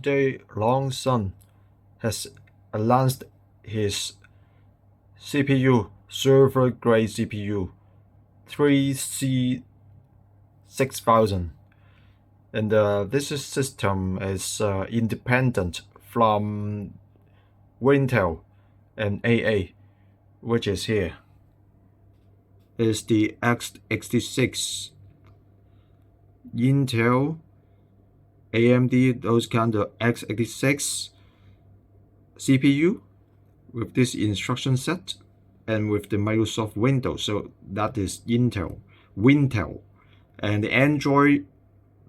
Today, Loongson has announced his CPU, server-grade CPU, 3C6000, and this system is independent from Intel and AA, which is here. Is the x86 Intel, AMD, those kind of x86 CPU with this instruction set and with the Microsoft Windows. So that is Intel, and the Android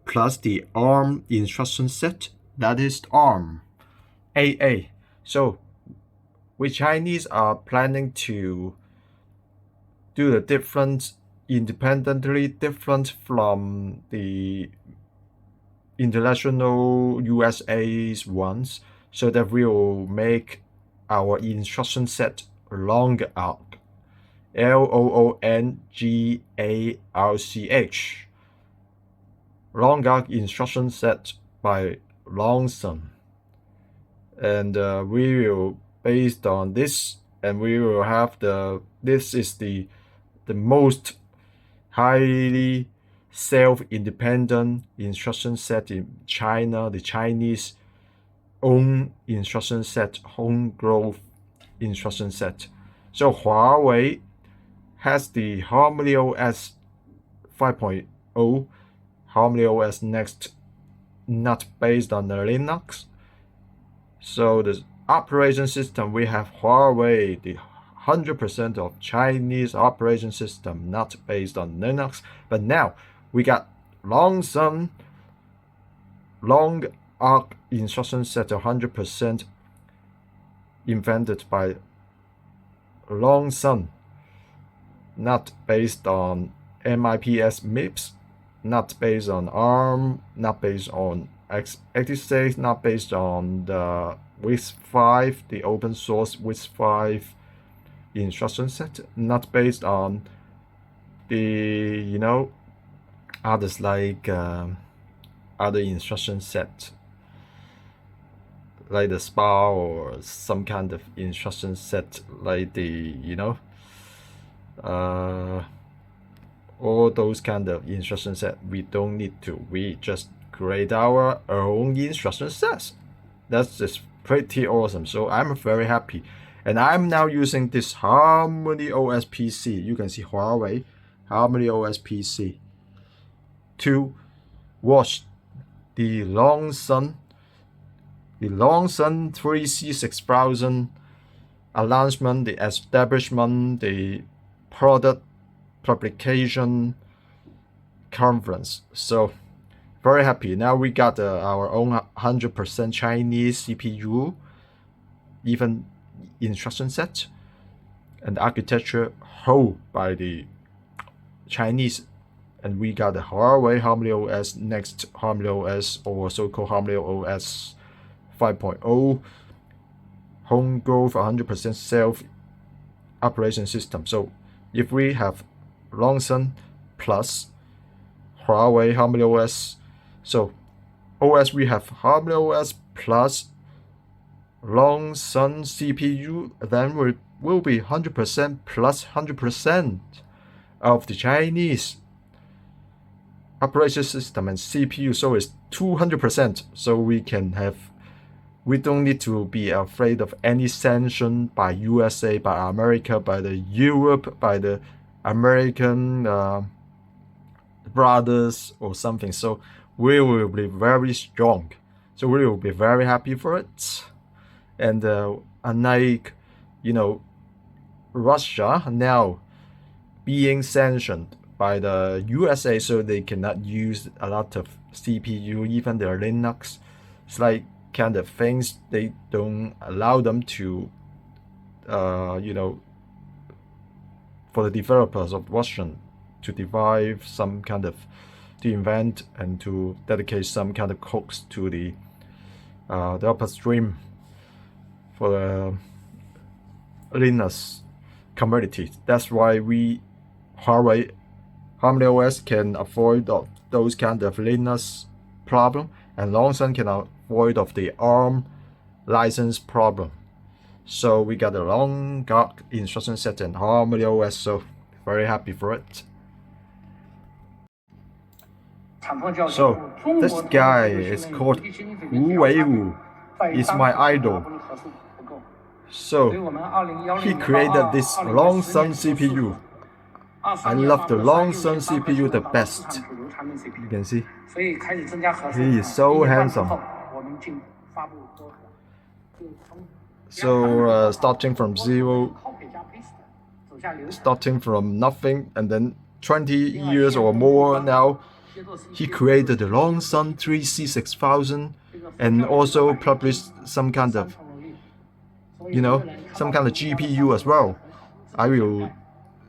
plus the ARM instruction set, that is ARM, AA. So we Chinese are planning to do the different independently different from the international USA's ones, so that we will make our instruction set Loongarch, Loongarch, Loongarch instruction set by Loongson, and we will based on this, and we will have this is the most highly self-independent instruction set in China, the Chinese own instruction set, homegrown instruction set. So Huawei has the HarmonyOS 5.0, HarmonyOS Next, not based on the Linux. So the operation system, we have Huawei, the 100% of Chinese operation system, not based on Linux. But now we got Loongson Loongarch instruction set, 100% invented by Loongson, not based on MIPS MIPS, not based on ARM, not based on x86, not based on the WIS5, the open source WIS5 instruction set, not based on the others like other instruction set like the SPA or some kind of instruction set like the all those kind of instruction set. We don't need to, we just create our own instruction sets. That's just pretty awesome. So I'm very happy. And I'm now using this HarmonyOS PC. You can see Huawei HarmonyOS PC to watch the Loongson 3C6000 announcement, the establishment, the product publication conference. So very happy. Now we got our own 100% Chinese CPU, even instruction set and architecture whole by the Chinese, and we got the Huawei HarmonyOS Next, HarmonyOS, or so-called HarmonyOS 5.0, homegrown 100% self operation system. So if we have Loongson plus Huawei HarmonyOS, so OS we have HarmonyOS plus Loongson CPU, then we will be 100% plus 100% of the Chinese operation system and CPU. So it's 200%. So we don't need to be afraid of any sanction by USA, by America, by the Europe, by the American brothers or something. So we will be very strong. So we will be very happy for it. And unlike Russia now being sanctioned by the USA, so they cannot use a lot of CPU, even their Linux. It's like kind of things they don't allow them to for the developers of Russian to devise some kind of, to invent and to dedicate some kind of codes to the upstream for the Linux community. That's why Huawei HarmonyOS can avoid those kind of Linux problem, and Loongson can avoid of the ARM license problem. So we got a long instruction set and HarmonyOS, so very happy for it. So this guy is called Hu is my idol. So he created this Loongson CPU. I love the Loongson CPU the best. You can see he is so handsome. So starting from zero, starting from nothing, and then 20 years or more now, he created the Loongson 3C6000 and also published some kind of, some kind of GPU as well. I will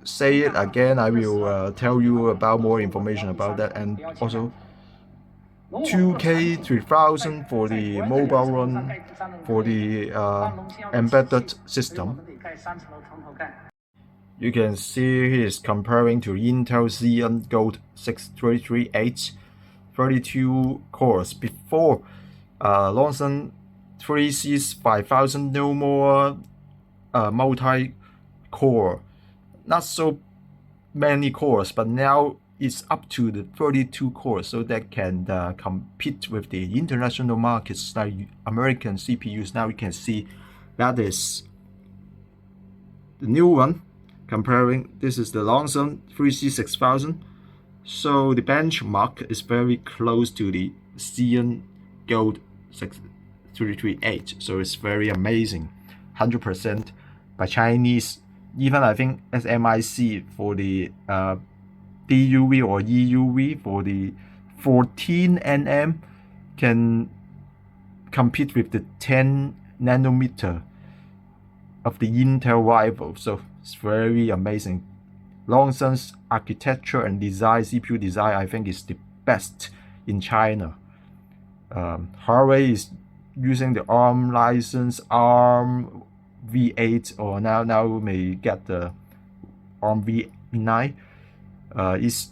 say it again. I will tell you about more information about that, and also 2K3000 for the mobile run, for the embedded system. You can see he is comparing to Intel Xeon Gold 6338, 32 cores. Before Loongson 3C5000, no more multi-core, not so many cores, but now it's up to the 32 cores, so that can compete with the international markets like American CPUs. Now you can see that is the new one. Comparing, this is the Loongson 3C6000. So the benchmark is very close to the Xeon Gold 6338. So it's very amazing, 100% by Chinese. Even I think SMIC for the DUV or EUV for the 14 nm can compete with the 10 nanometer of the Intel rival. So it's very amazing. Longson's architecture and design, CPU design, I think is the best in China. Huawei is using the ARM license, ARM V8, or now we may get the ARM V9. Is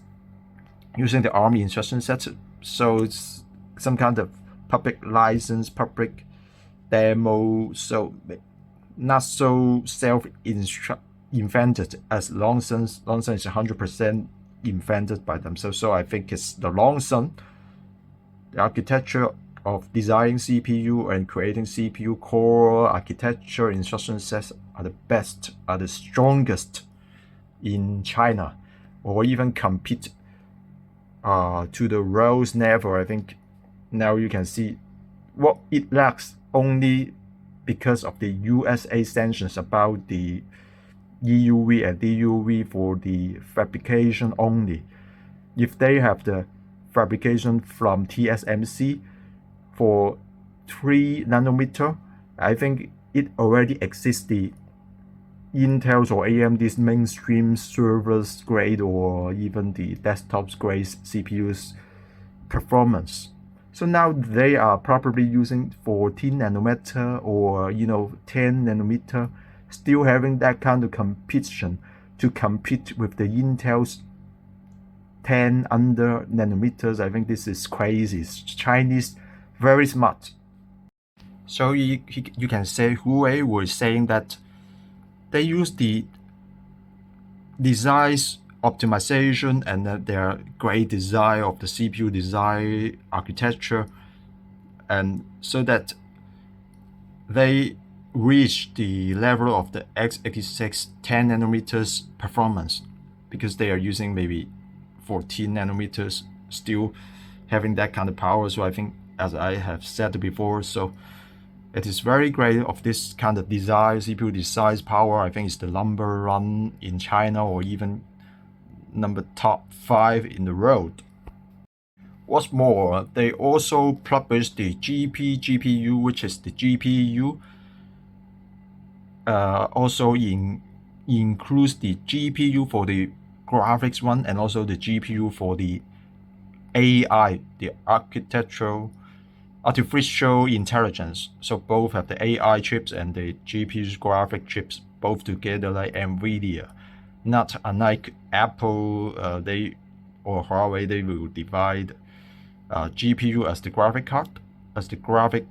using the ARM instruction set, so it's some kind of public license, public demo, so not so self-invented as Loongson. Loongson is 100% invented by them. So I think it's the Loongson, the architecture of designing CPU and creating CPU core architecture instruction sets are the best, are the strongest in China, or even compete to the world's level. I think now you can see what it lacks only because of the USA sanctions about the EUV and DUV for the fabrication only. If they have the fabrication from TSMC for 3 nanometer, I think it already exists the Intel's or AMD's mainstream servers grade or even the desktop grade CPU's performance. So now they are probably using 14 nanometer or 10 nanometer, still having that kind of competition to compete with the Intel's 10 under nanometers. I think this is crazy. Chinese very smart. So you can say Huawei was saying that they use the design optimization and their great design of the CPU design architecture, and so that they reach the level of the x86 10 nanometers performance, because they are using maybe 14 nanometers, still having that kind of power. So I think, as I have said before, so it is very great of this kind of design, CPU design power. I think it's the number one in China, or even number top 5 in the world. What's more, they also published the GPU, which is the GPU. Also includes the GPU for the graphics one, and also the GPU for the AI, the artificial intelligence. So both have the AI chips and the GPU graphic chips both together, like NVIDIA. Not unlike Apple, or Huawei, they will divide GPU as the graphic card as the graphic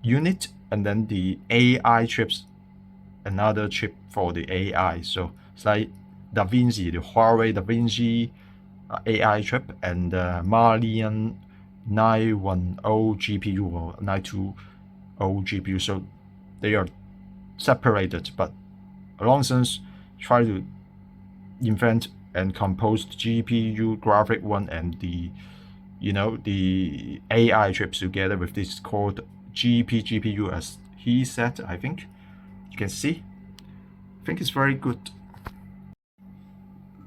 unit, and then the AI chips, another chip for the AI. So it's like DaVinci, the Huawei DaVinci AI chip, and the Malian 910 GPU or 920 GPU. So they are separated, but Loongson try to invent and compose the GPU graphic one and the the AI chips together with this called GPU, as he said. I think you can see. I think it's very good.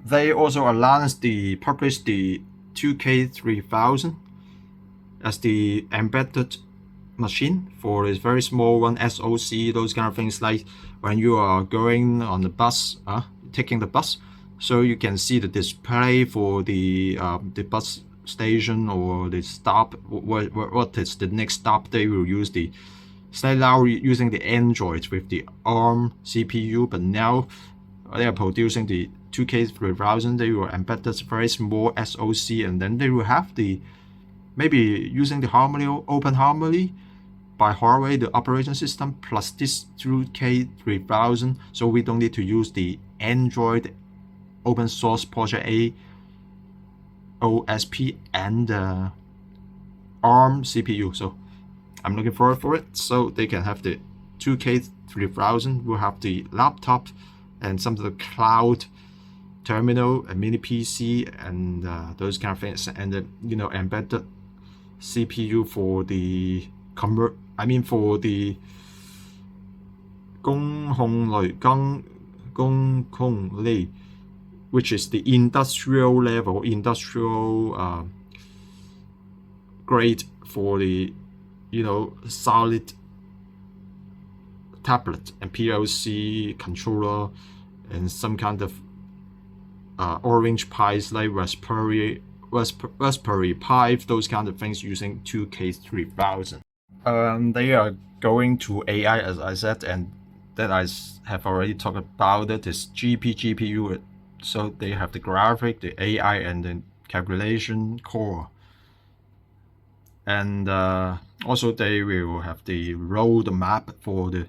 They also announced published the 2K3000 as the embedded machine for this very small one, SoC, those kind of things, like when you are going on the bus, taking the bus. So you can see the display for the bus station or the stop. What is the next stop? They will use the now using the Android with the ARM CPU, but now they are producing the 2K3000. They will embed this very small SoC, and then they will have the maybe using the Open Harmony by Huawei, the operation system, plus this 2K3000. So we don't need to use the Android open source Project A OSP and ARM CPU. So I'm looking forward for it. So they can have the 2K3000, will have the laptop and some of the cloud terminal, a mini PC, and those kind of things, and the embedded CPU for the for the 公控類, which is the industrial level, grade for the solid tablet and PLC controller and some kind of Orange Pis like Raspberry Pi, those kind of things using 2K3000. They are going to AI, as I said, and that I have already talked about it, is GPU. So they have the graphic, the AI, and the calculation core. And also they will have the roadmap for the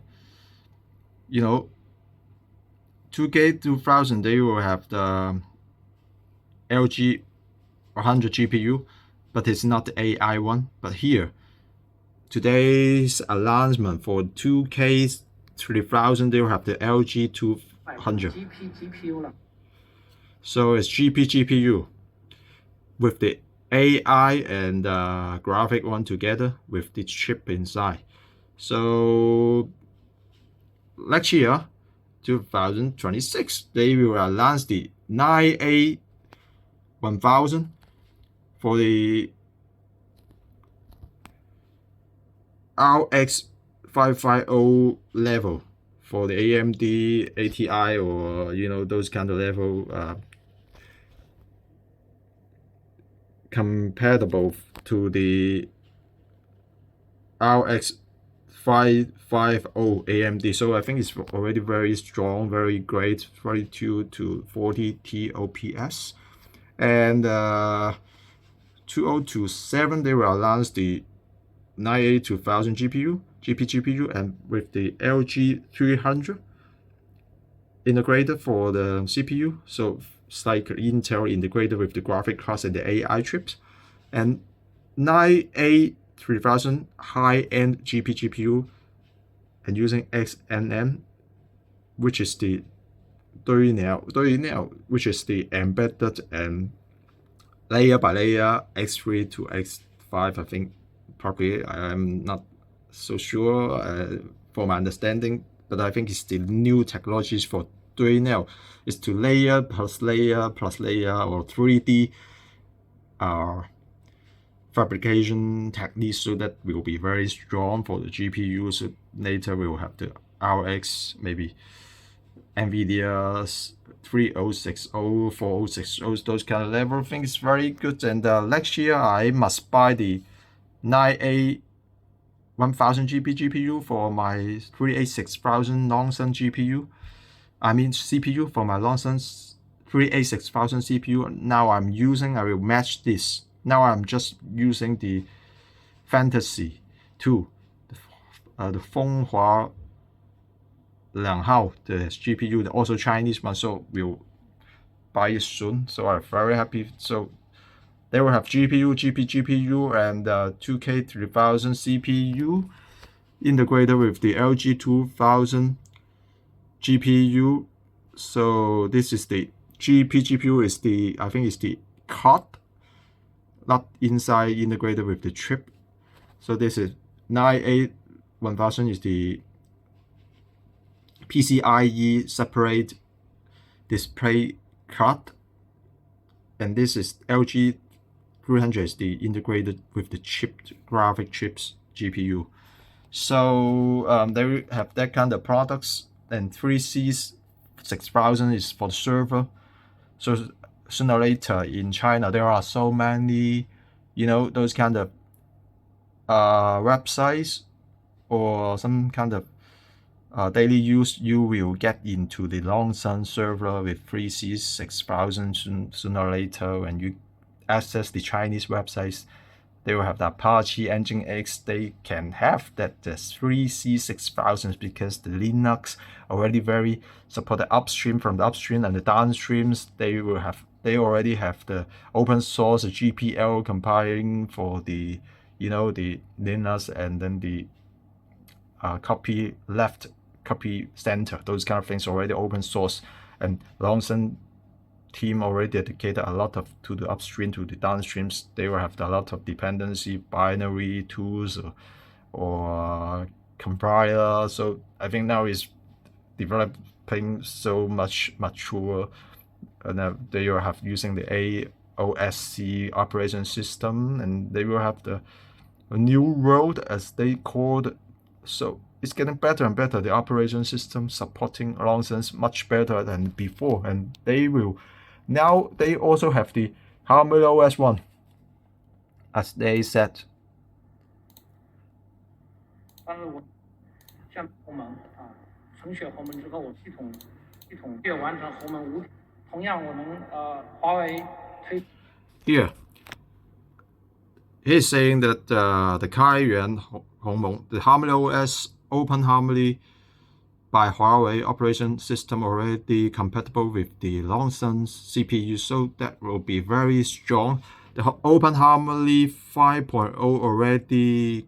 2K2000. They will have the LG 100 GPU, but it's not the AI one. But here, today's announcement for 2K3000, they will have the LG 200. So it's GPU with the AI and graphic one together with the chip inside. So next year, 2026, they will announce the 9A1000 for the RX 550 level for the AMD ATI, or those kind of level compatible to the RX 550 AMD. So I think it's already very strong, very great, 32 to 40 TOPS. And 2027, they will announce the 9A2000 GPU and with the LG 300 integrated for the CPU. So it's like Intel integrated with the graphic cards and the AI chips. And 9A3000 high-end GPU and using XNM, which is the 對鳥, which is the embedded and layer by layer X3 to X5. I think probably I'm not so sure for my understanding, but I think it's the new technologies for 對鳥. It's to layer plus layer plus layer, or 3D fabrication techniques, so that will be very strong for the GPU. So later we will have the RX, maybe NVIDIA 3060, 4060, those kind of level things. Very good. And next year I must buy the 9A1000 GPU for my 38600 Loongson CPU. CPU for my Loongson 38600 CPU. Now I will match this. Now I'm just using the Fantasy 2, the 风华2号, the GPU, also Chinese one, so we'll buy it soon. So I'm very happy. So they will have GPU, GPU, and 2K3000 CPU integrated with the LG 2000 GPU. So this is the GPU is the, I think it's the card, not inside integrated with the chip. So this is 9A1000 is the PCIe separate display card, and this is LG 300 is the integrated with the chip, graphic chips GPU. So they have that kind of products, and 3C6000 is for the server. So sooner or later in China there are so many, you know, those kind of websites or some kind of daily use, you will get into the Loongson server with 3C6000 sooner or later. When you access the Chinese websites, they will have the Apache Nginx. They can have that the 3C6000 because the Linux already very supported upstream from the upstream, and the downstreams they already have the open source GPL compiling for the, you know, the Linux, and then the copy left, copy center, those kind of things already open source. And Loongson team already dedicated a lot of to the upstream, to the downstreams. They will have a lot of dependency binary tools or compiler. So I think now is developing so much mature, and they will have using the AOSC operation system, and they will have the new world as they called. So it's getting better and better. The operation system supporting Loongson much better than before, and they will now. They also have the HarmonyOS 1, as they said. 重写后门之后，系统越完成后门无。同样，我们华为推。Here, he's saying that the 开源鸿蒙, the HarmonyOS Open Harmony by Huawei operation system already compatible with the Loongson CPU, so that will be very strong. The Open Harmony 5.0 already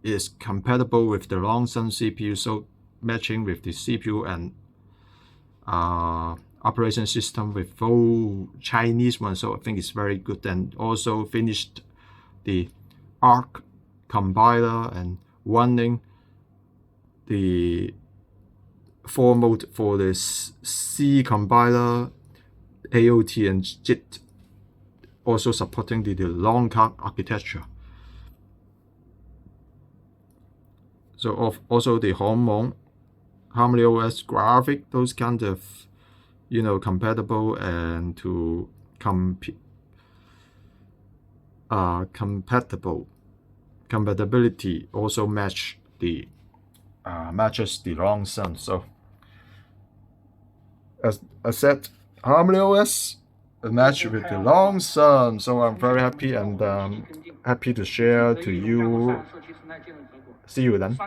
is compatible with the Loongson CPU, so matching with the CPU and operation system with full Chinese one, so I think it's very good. And also finished the ARC compiler and running the 4 mode for the C compiler, AOT and JIT, also supporting the long card architecture. So also the HarmonyOS graphic, those kind of, you know, compatible, and to compatibility also match the matches the Loongson. So as I said, HarmonyOS match with the Loongson, so I'm very happy, and happy to share to you. See you then.